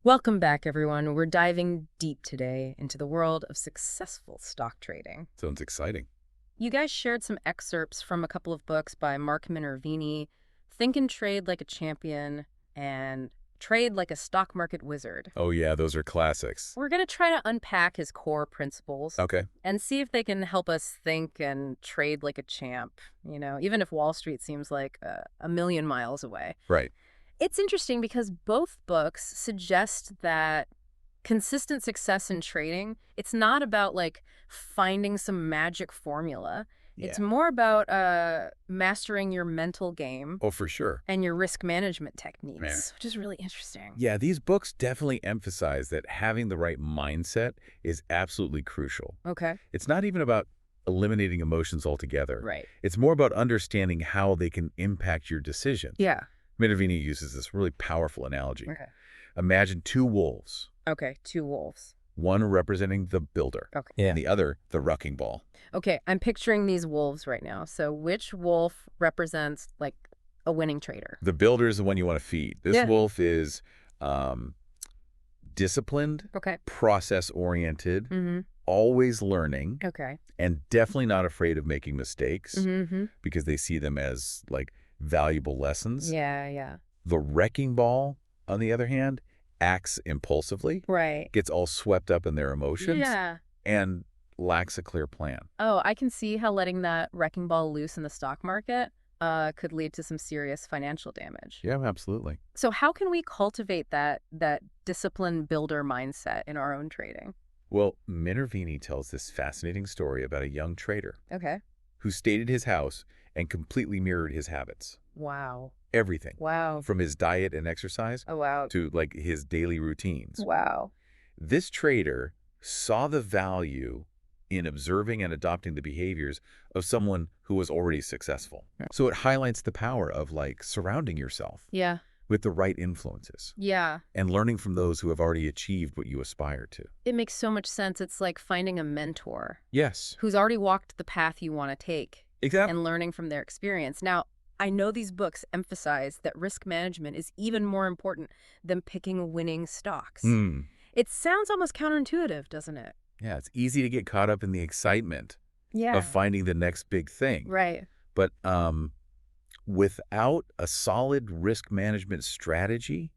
Welcome back, everyone. We're diving deep today into the world of successful stock trading. Sounds exciting. You guys shared some excerpts from a couple of books by Mark Minervini, Think and Trade Like a Champion, and Trade Like a Stock Market Wizard. Oh yeah, those are classics. We're going to try to unpack his core principles Okay. and see if they can help us think and trade like a champ, even if Wall Street seems like a million miles away. Right. It's interesting because both books suggest that consistent success in trading, it's not about like finding some magic formula. Yeah. It's more about mastering your mental game Oh, for sure. and your risk management Yeah. techniques, which is really interesting. Yeah, these books definitely emphasize that having the right mindset is absolutely crucial. Okay. It's not even about eliminating emotions altogether. Right. It's more about understanding how they can impact your decisions. Yeah. Minervini uses this really powerful analogy. Okay. Imagine two wolves, Okay. Two wolves. one representing the builder, Okay. and the other the wrecking ball. Okay. I'm picturing these wolves right now. So which wolf represents like a winning trader? The builder is the one you want to feed. This Yeah. wolf is disciplined, Okay. process-oriented, Mm-hmm. always learning, Okay. and definitely not afraid of making mistakes Mm-hmm. because they see them as, like, valuable lessons. Yeah. Yeah. The wrecking ball, on the other hand, acts impulsively, Right. gets all swept up in their emotions, Yeah. and lacks a clear plan. Oh, I can see how letting that wrecking ball loose in the stock market could lead to some serious financial damage. Yeah, absolutely. So how can we cultivate that discipline builder mindset in our own trading? Well, Minervini tells this fascinating story about a young trader Okay. who stayed at his house and completely mirrored his habits. Wow. Everything, Wow. from his diet and exercise Oh, wow. to, like, his daily routines. Wow. This trader saw the value in observing and adopting the behaviors of someone who was already successful. Yeah. So it highlights the power of, like, surrounding yourself Yeah. with the right influences Yeah. and learning from those who have already achieved what you aspire to. It makes so much sense. It's like finding a mentor Yes, who's already walked the path you want to take exactly. and learning from their experience. Now, I know these books emphasize that risk management is even more important than picking winning stocks. It sounds almost counterintuitive, doesn't it? Yeah, it's easy to get caught up in the excitement Yeah. of finding the next big thing. Right. But without a solid risk management strategy,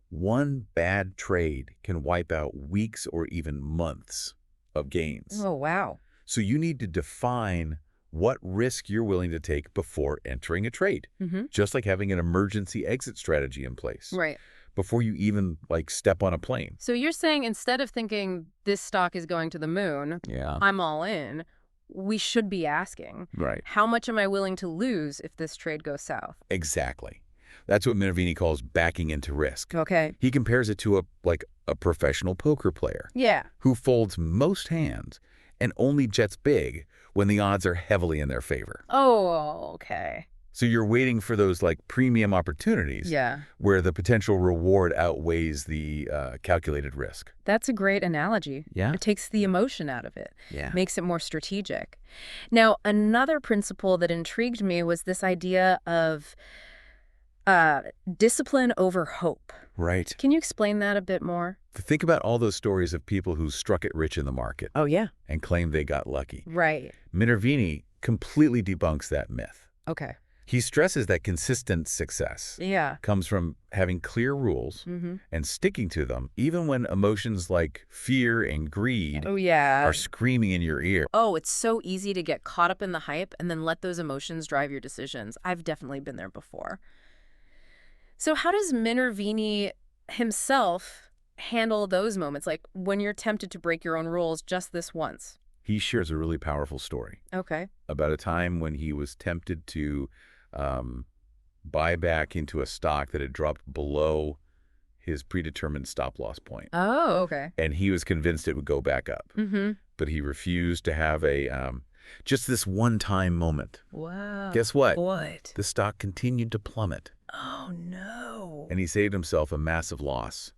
one bad trade can wipe out weeks or even months of gains. Oh, wow. So you need to define what risk you're willing to take before entering a trade, Mm-hmm. just like having an emergency exit strategy in place Right. before you even, like, step on a plane. So you're saying instead of thinking this stock is going to the moon, Yeah. I'm all in, we should be asking, Right. how much am I willing to lose if this trade goes south? Exactly. That's what Minervini calls backing into risk. Okay. He compares it to a professional poker player Yeah. who folds most hands and only jets big when the odds are heavily in their favor. Oh, okay. So you're waiting for those, like, premium opportunities Yeah. where the potential reward outweighs the calculated risk. That's a great analogy. Yeah? It takes the emotion out of it, Yeah. makes it more strategic. Now, another principle that intrigued me was this idea of discipline over hope. Right. Can you explain that a bit more? Think about all those stories of people who struck it rich in the market Oh, yeah. and claimed they got lucky. Right. Minervini completely debunks that myth. Okay. He stresses that consistent success Yeah. comes from having clear rules Mm-hmm. and sticking to them, even when emotions like fear and greed Oh, yeah. are screaming in your ear. Oh, it's so easy to get caught up in the hype and then let those emotions drive your decisions. I've definitely been there before. So how does Minervini himself handle those moments, like when you're tempted to break your own rules just this once? He shares a really powerful story Okay. about a time when he was tempted to buy back into a stock that had dropped below his predetermined stop-loss point. Oh, okay. And he was convinced it would go back up. Mm-hmm. But he refused to have just this one-time moment. Wow. Guess what? What? The stock continued to plummet, Oh, no. and he saved himself a massive loss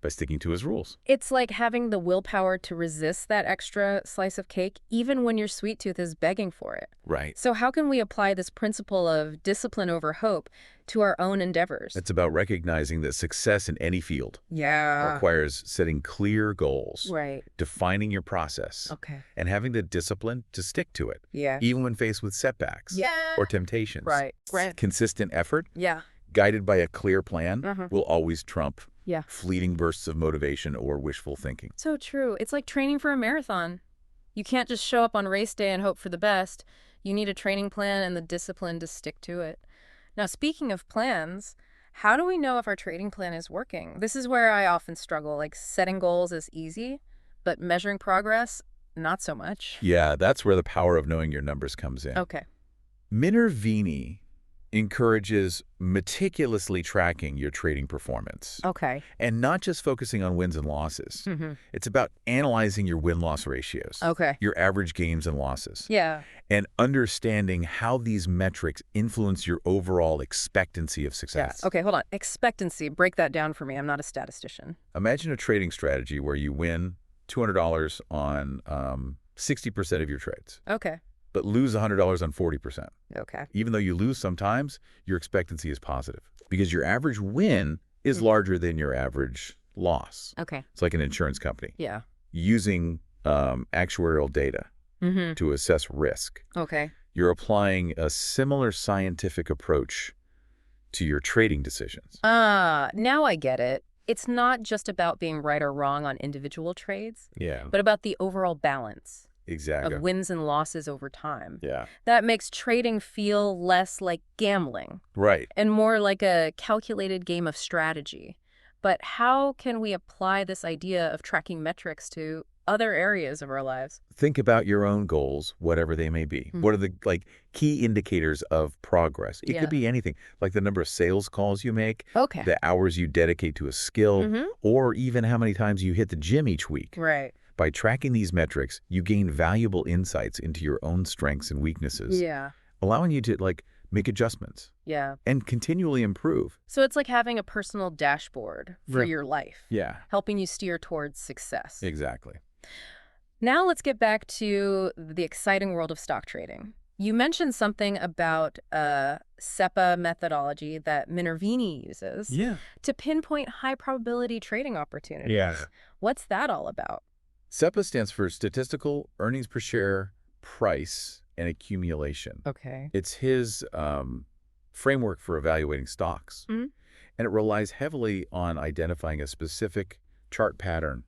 By sticking to his rules. It's like having the willpower to resist that extra slice of cake, even when your sweet tooth is begging for it. Right. So how can we apply this principle of discipline over hope to our own endeavors? It's about recognizing that success in any field requires setting clear goals, Right. defining your process, Okay. and having the discipline to stick to it, Yeah. even when faced with setbacks or temptations. Right. Consistent effort, Yeah. guided by a clear plan, will always trump Yeah. fleeting bursts of motivation or wishful thinking. So true. It's like training for a marathon. You can't just show up on race day and hope for the best. You need a training plan and the discipline to stick to it. Now, speaking of plans, how do we know if our trading plan is working? This is where I often struggle. Like, setting goals is easy, but measuring progress, not so much. Yeah, that's where the power of knowing your numbers comes in. Okay. Minervini encourages meticulously tracking your trading performance. Okay. And not just focusing on wins and losses. It's about analyzing your win-loss ratios, Okay. your average gains and losses, Yeah. and understanding how these metrics influence your overall expectancy of success. Okay, hold on. Expectancy. Break that down for me. I'm not a statistician. Imagine a trading strategy where you win $200 on 60% of your trades, Okay. but lose $100 on 40%. Okay. Even though you lose sometimes, your expectancy is positive because your average win is larger than your average loss. Okay. It's like an insurance company Yeah. using actuarial data to assess risk. Okay. You're applying a similar scientific approach to your trading decisions. Now I get it. It's not just about being right or wrong on individual trades, Yeah, but about the overall balance exactly. of wins and losses over time. Yeah, That makes trading feel less like gambling right. and more like a calculated game of strategy. But how can we apply this idea of tracking metrics to other areas of our lives? Think about your own goals, whatever they may be. What are the key indicators of progress? It Yeah. could be anything, like the number of sales calls you make, Okay. the hours you dedicate to a skill, or even how many times you hit the gym each week. Right. By tracking these metrics, you gain valuable insights into your own strengths and weaknesses, Yeah. allowing you to make adjustments Yeah. and continually improve. So it's like having a personal dashboard for Right. your life, Yeah, helping you steer towards success. exactly. Now let's get back to the exciting world of stock trading. You mentioned something about SEPA methodology that Minervini uses to pinpoint high probability trading opportunities. Yeah. What's that all about? SEPA stands for Statistical Earnings Per Share, Price, and Accumulation. Okay. It's his framework for evaluating stocks. And it relies heavily on identifying a specific chart pattern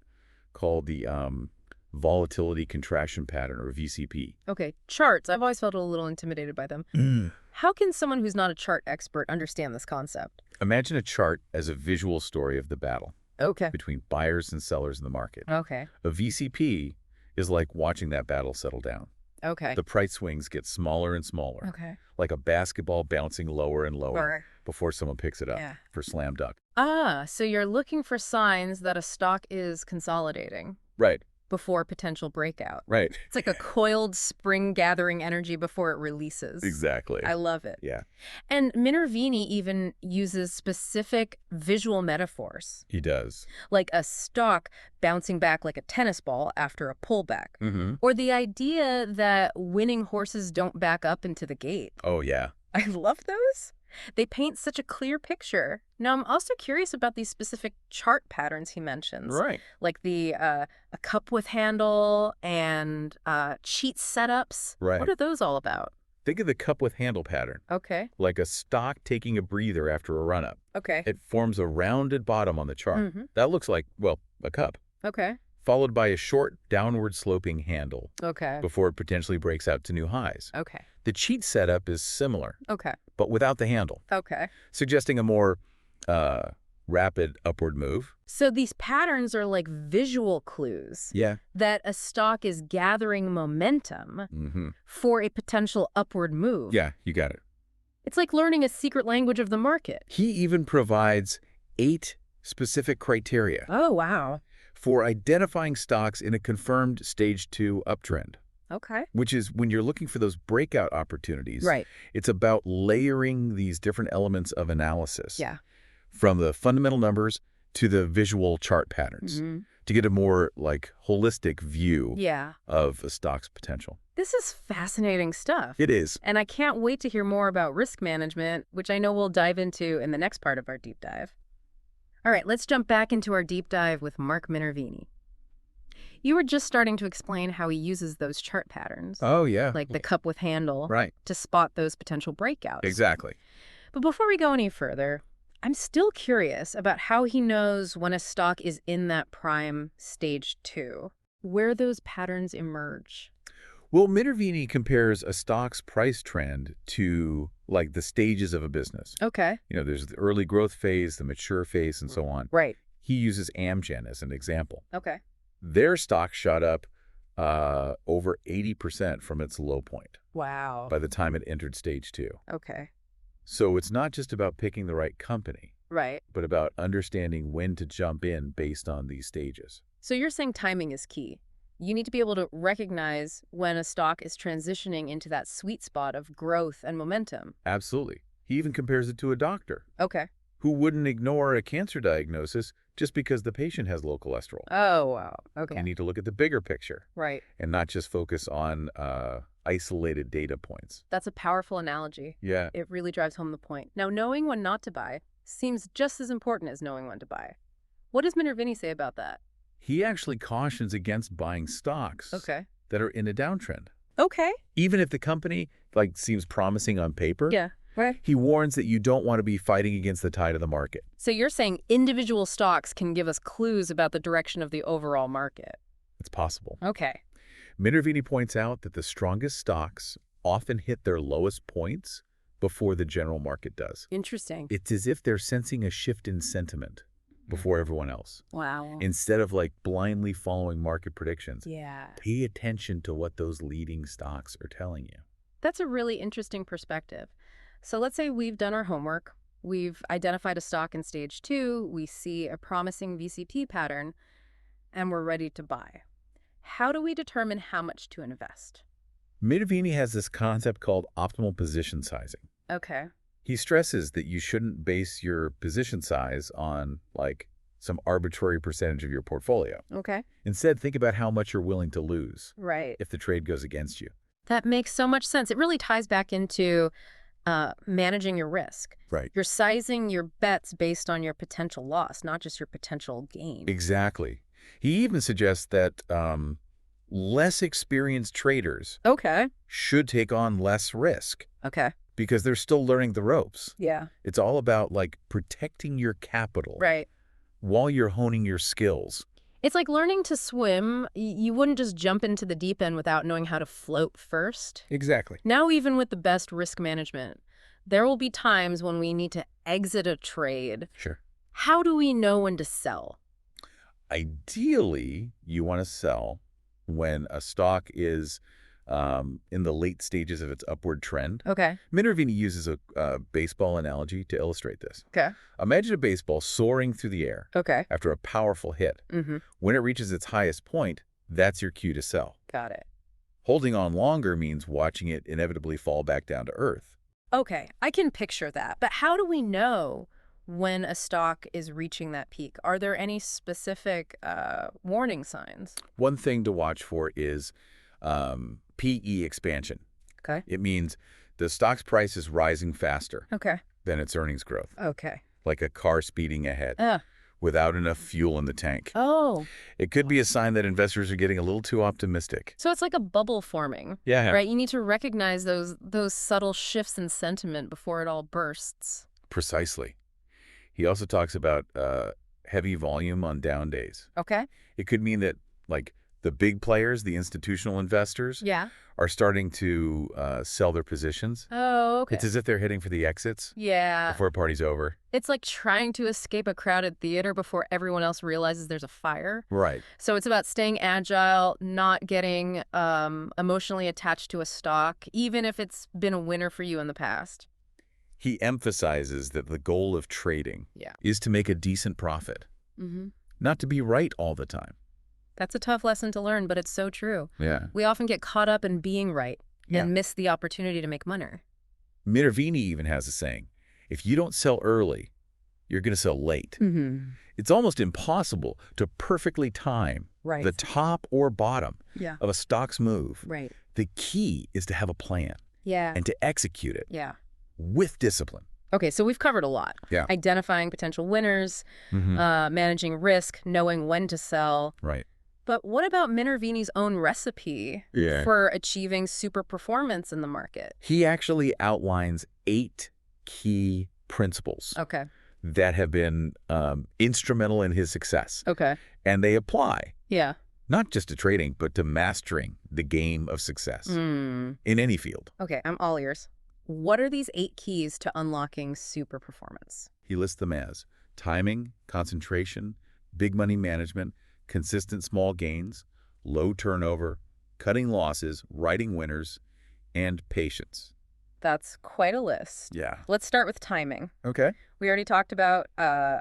called the Volatility Contraction Pattern, or VCP. Okay. Charts. I've always felt a little intimidated by them. How can someone who's not a chart expert understand this concept? Imagine a chart as a visual story of the battle Okay. between buyers and sellers in the market. Okay. A VCP is like watching that battle settle down. Okay. The price swings get smaller and smaller, Okay. like a basketball bouncing lower and lower Alright. before someone picks it up Yeah. for slam dunk. So you're looking for signs that a stock is consolidating Right, before potential breakout. right. It's like a coiled spring gathering energy before it releases. Exactly. I love it. Yeah, And Minervini even uses specific visual metaphors, he does. like a stock bouncing back like a tennis ball after a pullback, or the idea that winning horses don't back up into the gate. Oh, yeah. I love those. They paint such a clear picture. Now, I'm also curious about these specific chart patterns he mentions, Right. like the a cup with handle and cheat setups. Right. What are those all about? Think of the cup with handle pattern, Okay. like a stock taking a breather after a run-up. Okay. It forms a rounded bottom on the chart. That looks like, well, a cup, Okay. followed by a short downward sloping handle Okay. before it potentially breaks out to new highs. Okay. The cheat setup is similar, Okay. but without the handle, Okay. suggesting a more rapid upward move. So these patterns are like visual clues Yeah. that a stock is gathering momentum for a potential upward move. Yeah, you got it. It's like learning a secret language of the market. He even provides 8 specific criteria Oh, wow. for identifying stocks in a confirmed stage 2 uptrend, Okay. which is when you're looking for those breakout opportunities. Right. It's about layering these different elements of analysis. Yeah. From the fundamental numbers to the visual chart patterns to get a more like holistic view of a stock's potential. This is fascinating stuff. It is. And I can't wait to hear more about risk management, which I know we'll dive into in the next part of our deep dive. All right, let's jump back into our deep dive with Mark Minervini. You were just starting to explain how he uses those chart patterns. Oh, yeah. Like the cup with handle. Right. To spot those potential breakouts. Exactly. But before we go any further, I'm still curious about how he knows when a stock is in that prime stage 2, where those patterns emerge. Well, Minervini compares a stock's price trend to like the stages of a business. Okay. You know, there's the early growth phase, the mature phase, and so on. Right. He uses Amgen as an example. Okay. Their stock shot up over 80% from its low point. Wow. By the time it entered stage 2. Okay. So it's not just about picking the right company. Right. But about understanding when to jump in based on these stages. So you're saying timing is key. You need to be able to recognize when a stock is transitioning into that sweet spot of growth and momentum. Absolutely. He even compares it to a doctor. Okay. Who wouldn't ignore a cancer diagnosis just because the patient has low cholesterol. Oh, wow. Okay. You need to look at the bigger picture. Right. And not just focus on isolated data points. That's a powerful analogy. Yeah. It really drives home the point. Now, knowing when not to buy seems just as important as knowing when to buy. What does Minervini say about that? He actually cautions against buying stocks that are in a downtrend. Okay. Even if the company seems promising on paper. Yeah. Right. He warns that you don't want to be fighting against the tide of the market. So you're saying individual stocks can give us clues about the direction of the overall market? It's possible. Okay. Minervini points out that the strongest stocks often hit their lowest points before the general market does. Interesting. It's as if they're sensing a shift in sentiment before everyone else. Wow. Instead of blindly following market predictions. Yeah. Pay attention to what those leading stocks are telling you. That's a really interesting perspective. So let's say we've done our homework. We've identified a stock in stage 2. We see a promising VCP pattern, and we're ready to buy. How do we determine how much to invest? Minervini has this concept called optimal position sizing. Okay. He stresses that you shouldn't base your position size on, some arbitrary percentage of your portfolio. Okay. Instead, think about how much you're willing to lose. Right. If the trade goes against you. That makes so much sense. It really ties back into managing your risk. Right. You're sizing your bets based on your potential loss, not just your potential gain. Exactly. He even suggests that less experienced traders should take on less risk. Okay. Because they're still learning the ropes. Yeah. It's all about protecting your capital. Right. While you're honing your skills. It's like learning to swim. You wouldn't just jump into the deep end without knowing how to float first. Exactly. Now, even with the best risk management, there will be times when we need to exit a trade. Sure. How do we know when to sell? Ideally, you want to sell when a stock is in the late stages of its upward trend. Okay. Minervini uses a baseball analogy to illustrate this. Okay. Imagine a baseball soaring through the air after a powerful hit. Mm-hmm. When it reaches its highest point, that's your cue to sell. Got it. Holding on longer means watching it inevitably fall back down to earth. Okay, I can picture that. But how do we know when a stock is reaching that peak? Are there any specific warning signs? One thing to watch for is PE expansion. Okay. It means the stock's price is rising faster than its earnings growth. Okay. Like a car speeding ahead without enough fuel in the tank. Oh. It could be a sign that investors are getting a little too optimistic. So it's like a bubble forming. Yeah. Right? You need to recognize those subtle shifts in sentiment before it all bursts. Precisely. He also talks about heavy volume on down days. Okay. It could mean that, the big players, the institutional investors, are starting to sell their positions. Oh, okay. It's as if they're heading for the exits before a party's over. It's like trying to escape a crowded theater before everyone else realizes there's a fire. Right. So it's about staying agile, not getting emotionally attached to a stock, even if it's been a winner for you in the past. He emphasizes that the goal of trading is to make a decent profit, not to be right all the time. That's a tough lesson to learn, but it's so true. Yeah. We often get caught up in being right and miss the opportunity to make money. Minervini even has a saying, if you don't sell early, you're going to sell late. Mm-hmm. It's almost impossible to perfectly time Right. the top or bottom Yeah. of a stock's move. Right. The key is to have a plan Yeah. and to execute it Yeah. with discipline. Okay, so we've covered a lot. Yeah. Identifying potential winners, Mm-hmm. managing risk, knowing when to sell. Right. But what about Minervini's own recipe for achieving super performance in the market? He actually outlines 8 key principles Okay. that have been instrumental in his success. Okay. And they apply Yeah. not just to trading, but to mastering the game of success in any field. Okay, I'm all ears. What are these 8 keys to unlocking super performance? He lists them as timing, concentration, big money management, consistent small gains, low turnover, cutting losses, writing winners, and patience. That's quite a list. Yeah. Let's start with timing. Okay. We already talked about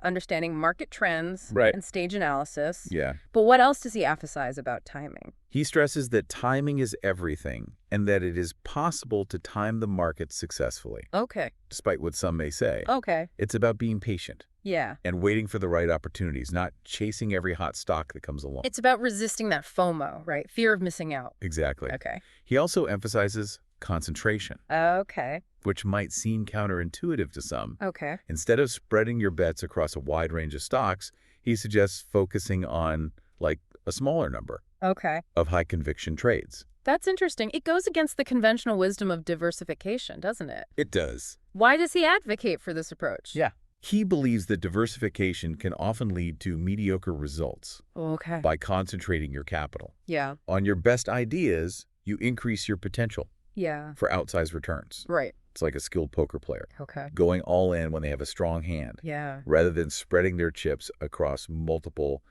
understanding market trends Right. and stage analysis. Yeah. But what else does he emphasize about timing? He stresses that timing is everything and that it is possible to time the market successfully. Okay. Despite what some may say, Okay. it's about being patient Yeah. and waiting for the right opportunities, not chasing every hot stock that comes along. It's about resisting that FOMO, right? Fear of missing out. Exactly. Okay. He also emphasizes concentration, Okay. which might seem counterintuitive to some. Okay. Instead of spreading your bets across a wide range of stocks, he suggests focusing on, like, a smaller number Okay. of high-conviction trades. That's interesting. It goes against the conventional wisdom of diversification, doesn't it? It does. Why does he advocate for this approach? Yeah. He believes that diversification can often lead to mediocre results Okay. by concentrating your capital. Yeah. On your best ideas, you increase your potential Yeah. for outsized returns. Right. It's like a skilled poker player, Okay. going all in when they have a strong hand, Yeah. rather than spreading their chips across multiple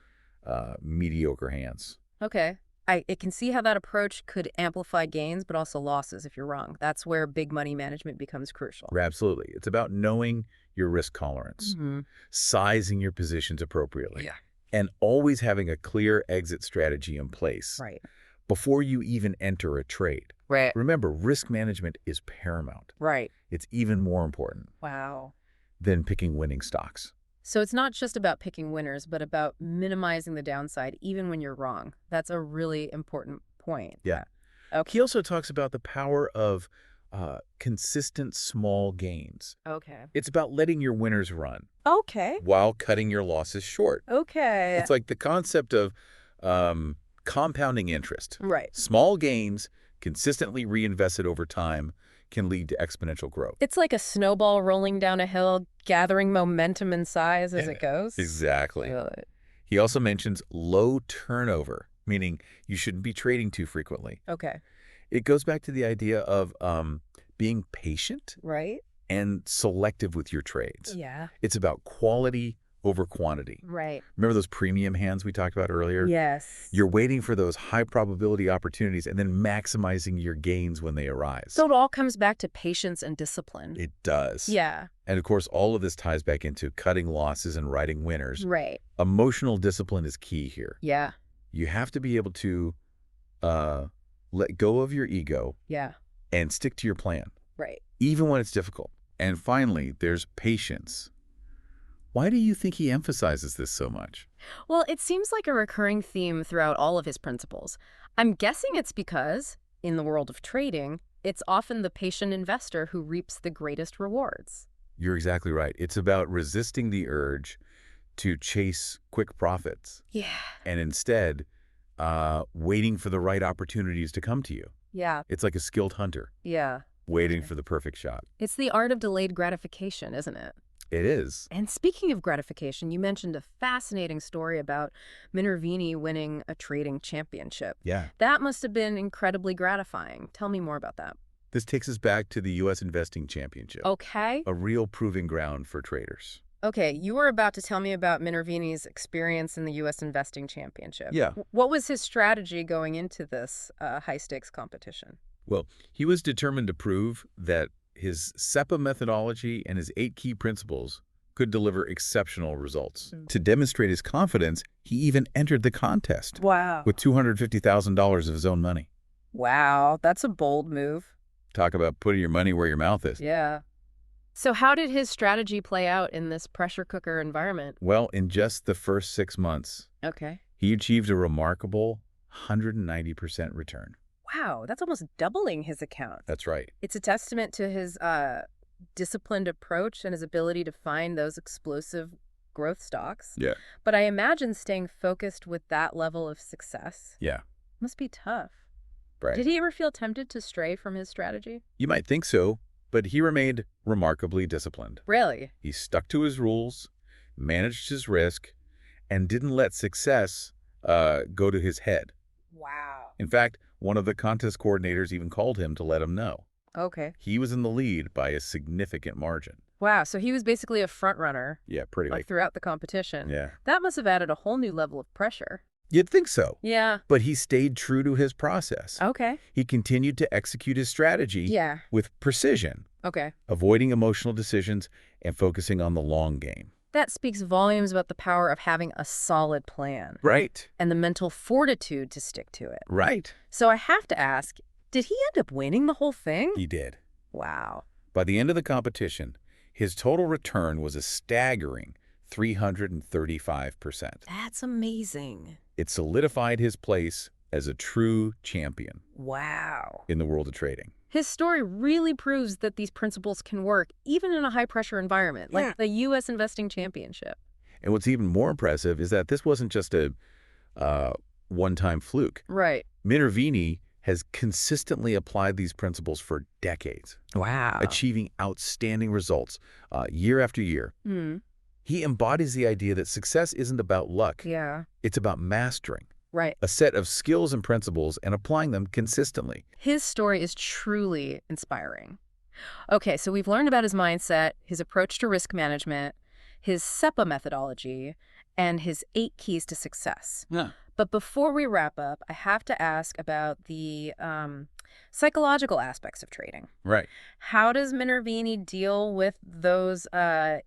mediocre hands. Okay. I can see how that approach could amplify gains, but also losses if you're wrong. That's where big money management becomes crucial. Absolutely. It's about knowing your risk tolerance, sizing your positions appropriately, Yeah. and always having a clear exit strategy in place Right. before you even enter a trade. Right. Remember, risk management is paramount. Right. It's even more important Wow. than picking winning stocks. So it's not just about picking winners, but about minimizing the downside, even when you're wrong. That's a really important point. Yeah. Okay. He also talks about the power of consistent small gains. Okay. It's about letting your winners run Okay. while cutting your losses short. Okay. It's like the concept of compounding interest. Right. Small gains, consistently reinvested over time, can lead to exponential growth. It's like a snowball rolling down a hill, gathering momentum in size as it goes. Exactly. Good. He also mentions low turnover, meaning you shouldn't be trading too frequently. Okay. It goes back to the idea of being patient Right? and selective with your trades. Yeah. It's about quality over quantity. Right. Remember those premium hands we talked about earlier? Yes. You're waiting for those high probability opportunities and then maximizing your gains when they arise. So it all comes back to patience and discipline. It does. Yeah. And of course, all of this ties back into cutting losses and writing winners. Right. Emotional discipline is key here. Yeah. You have to be able to let go of your ego Yeah. and stick to your plan, Right. even when it's difficult. And finally, there's patience. Why do you think he emphasizes this so much? Well, it seems like a recurring theme throughout all of his principles. I'm guessing it's because, in the world of trading, it's often the patient investor who reaps the greatest rewards. You're exactly right. It's about resisting the urge to chase quick profits Yeah. and instead waiting for the right opportunities to come to you. Yeah. It's like a skilled hunter Yeah. waiting for the perfect shot. It's the art of delayed gratification, isn't it? It is. And speaking of gratification, you mentioned a fascinating story about Minervini winning a trading championship. Yeah. That must have been incredibly gratifying. Tell me more about that. This takes us back to the U.S. Investing Championship, Okay. a real proving ground for traders. Okay, you were about to tell me about Minervini's experience in the U.S. Investing Championship. Yeah. What was his strategy going into this high-stakes competition? Well, he was determined to prove that his SEPA methodology and his 8 key principles could deliver exceptional results. To demonstrate his confidence, he even entered the contest Wow. with $250,000 of his own money. Wow, that's a bold move. Talk about putting your money where your mouth is. Yeah. So how did his strategy play out in this pressure cooker environment? Well, in just the first 6 months, Okay. he achieved a remarkable 190% return. Wow, that's almost doubling his account. That's right. It's a testament to his disciplined approach and his ability to find those explosive growth stocks. Yeah. But I imagine staying focused with that level of success Yeah, must be tough. right. Did he ever feel tempted to stray from his strategy? You might think so, but he remained remarkably disciplined. Really? He stuck to his rules, managed his risk, and didn't let success go to his head. Wow. In fact, one of the contest coordinators even called him to let him know. Okay. He was in the lead by a significant margin. Wow, so he was basically a front runner Yeah, pretty like throughout the competition. Yeah. That must have added a whole new level of pressure. You'd think so. Yeah. But he stayed true to his process. Okay. He continued to execute his strategy Yeah. with precision, Okay. avoiding emotional decisions and focusing on the long game. That speaks volumes about the power of having a solid plan Right. and the mental fortitude to stick to it. Right. So I have to ask, did he end up winning the whole thing? He did. Wow. By the end of the competition, his total return was a staggering 335%. That's amazing. It solidified his place as a true champion Wow. in the world of trading. His story really proves that these principles can work even in a high-pressure environment, like the U.S. Investing Championship. And what's even more impressive is that this wasn't just a one-time fluke. Right. Minervini has consistently applied these principles for decades, Wow. achieving outstanding results year after year. He embodies the idea that success isn't about luck. Yeah. It's about mastering Right. a set of skills and principles and applying them consistently. His story is truly inspiring. Okay, so we've learned about his mindset, his approach to risk management, his SEPA methodology, and his 8 keys to success. Yeah. But before we wrap up, I have to ask about the psychological aspects of trading. Right. How does Minervini deal with those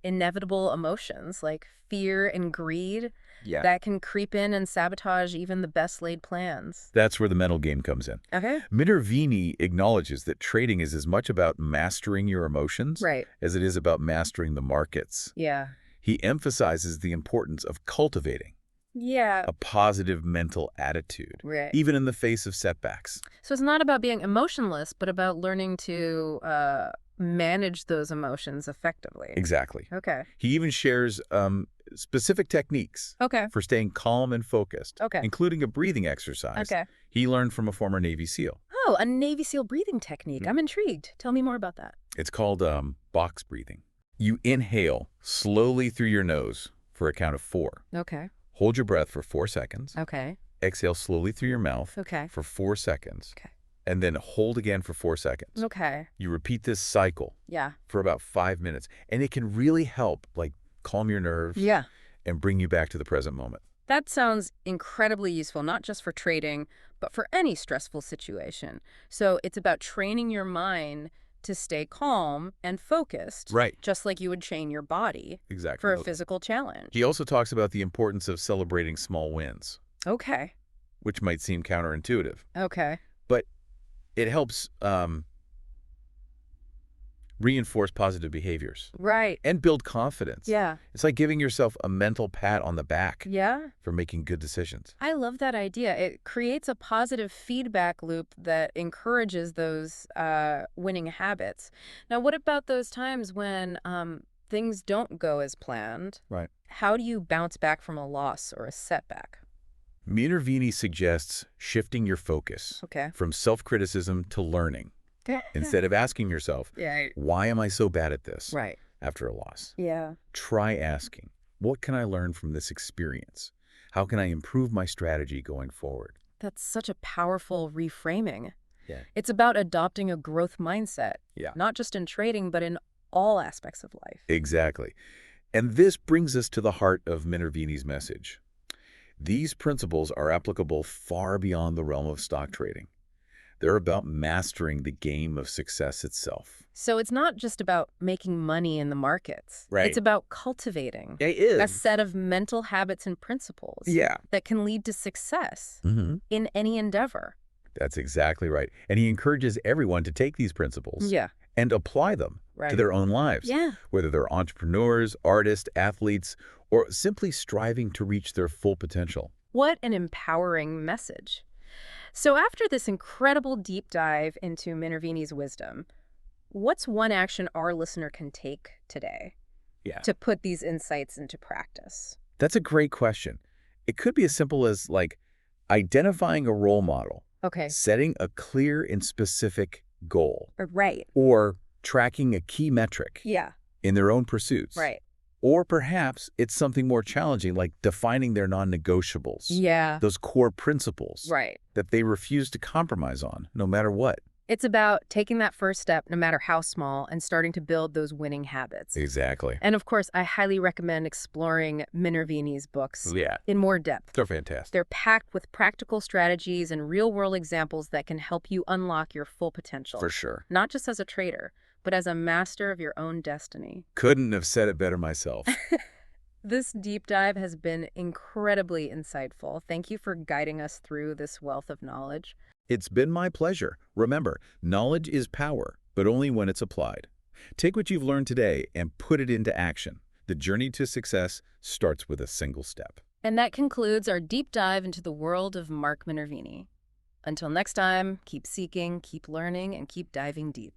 inevitable emotions like fear and greed that can creep in and sabotage even the best laid plans? That's where the mental game comes in. Okay. Minervini acknowledges that trading is as much about mastering your emotions Right. as it is about mastering the markets. Yeah. He emphasizes the importance of cultivating Yeah. a positive mental attitude, Right. even in the face of setbacks. So it's not about being emotionless, but about learning to manage those emotions effectively. Exactly. Okay. He even shares specific techniques Okay. for staying calm and focused, Okay. including a breathing exercise Okay. he learned from a former Navy SEAL. Oh, a Navy SEAL breathing technique. I'm intrigued. Tell me more about that. It's called box breathing. You inhale slowly through your nose for a count of 4. Okay. Hold your breath for 4 seconds. Okay. Exhale slowly through your mouth Okay. for 4 seconds. Okay. And then hold again for 4 seconds. Okay. You repeat this cycle Yeah. for about 5 minutes. And it can really help, like, calm your nerves Yeah. and bring you back to the present moment. That sounds incredibly useful, not just for trading, but for any stressful situation. So it's about training your mind to stay calm and focused, Right. just like you would train your body Exactly. for a physical challenge. He also talks about the importance of celebrating small wins, Okay. which might seem counterintuitive. Okay. But it helps reinforce positive behaviors Right. and build confidence. Yeah. It's like giving yourself a mental pat on the back Yeah. for making good decisions. I love that idea. It creates a positive feedback loop that encourages those winning habits. Now, what about those times when things don't go as planned? Right. How do you bounce back from a loss or a setback? Minervini suggests shifting your focus Okay. from self-criticism to learning. Instead of asking yourself, Yeah. why am I so bad at this Right. after a loss? Yeah. Try asking, what can I learn from this experience? How can I improve my strategy going forward? That's such a powerful reframing. Yeah. It's about adopting a growth mindset, Yeah. not just in trading, but in all aspects of life. Exactly. And this brings us to the heart of Minervini's message. These principles are applicable far beyond the realm of stock trading. They're about mastering the game of success itself. So it's not just about making money in the markets. Right. It's about cultivating It is. a set of mental habits and principles Yeah. that can lead to success Mm-hmm. in any endeavor. That's exactly right. And he encourages everyone to take these principles Yeah. and apply them to Right. their own lives, Yeah. whether they're entrepreneurs, artists, athletes, or simply striving to reach their full potential. What an empowering message. So after this incredible deep dive into Minervini's wisdom, what's one action our listener can take today Yeah. to put these insights into practice? That's a great question. It could be as simple as identifying a role model, Okay. setting a clear and specific goal, Right. or tracking a key metric Yeah. in their own pursuits. Right. Or perhaps it's something more challenging, like defining their non-negotiables, Yeah. those core principles Right. that they refuse to compromise on, no matter what. It's about taking that first step, no matter how small, and starting to build those winning habits. Exactly. And of course, I highly recommend exploring Minervini's books Yeah, in more depth. they're fantastic. They're packed with practical strategies and real-world examples that can help you unlock your full potential. For sure. Not just as a trader, but as a master of your own destiny. Couldn't have said it better myself. This deep dive has been incredibly insightful. Thank you for guiding us through this wealth of knowledge. It's been my pleasure. Remember, knowledge is power, but only when it's applied. Take what you've learned today and put it into action. The journey to success starts with a single step. And that concludes our deep dive into the world of Mark Minervini. Until next time, keep seeking, keep learning, and keep diving deep.